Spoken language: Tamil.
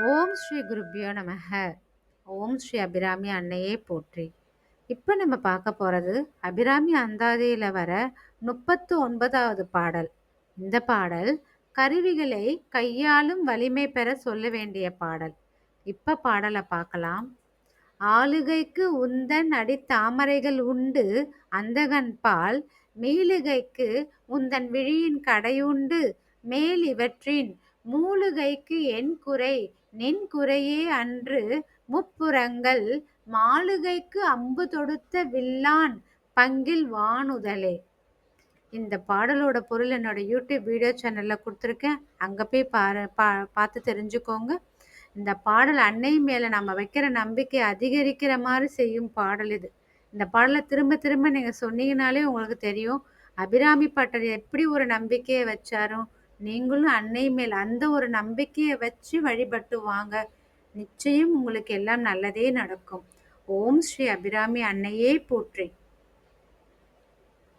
ஓம் ஸ்ரீ குருப்பியோ நமக. ஓம் ஸ்ரீ அபிராமி அன்னையே போற்றி. இப்போ நம்ம பார்க்க போகிறது அபிராமி அந்தாதியில் வர 39வது பாடல். இந்த பாடல் கருவிகளை கையாளும் வலிமை பெற சொல்ல வேண்டிய பாடல். இப்போ பாடலை பார்க்கலாம். ஆளுகைக்கு உந்தன் அடித்தாமரைகள் உண்டு அந்தகன் பால் மீளுகைக்கு உந்தன் விழியின் கடையுண்டு மேல் இவற்றின் மூளுகைக்கு என் குறை நின் குறையே அன்று முப்புறங்கள் மாளுகைக்கு அம்பு தொடுத்த வில்லான் பங்கில் வானுதலே. இந்த பாடலோட பொருள் என்னோட யூடியூப் வீடியோ சேனலில் கொடுத்துருக்கேன். அங்கே போய் பார்த்து தெரிஞ்சுக்கோங்க. இந்த பாடல் அன்னை மேலே நம்ம வைக்கிற நம்பிக்கை அதிகரிக்கிற மாதிரி செய்யும் பாடல் இது. இந்த பாடலை திரும்ப திரும்ப நீங்கள் சொன்னீங்கனாலே உங்களுக்கு தெரியும் அபிராமி பட்டர் எப்படி ஒரு நம்பிக்கையை வச்சாரோ நீங்களும் அன்னை மேல் அந்த ஒரு நம்பிக்கையை வச்சு வழிபட்டு வாங்க. நிச்சயம் உங்களுக்கு எல்லாம் நல்லதே நடக்கும். ஓம் ஸ்ரீ அபிராமி அன்னையே போற்றி.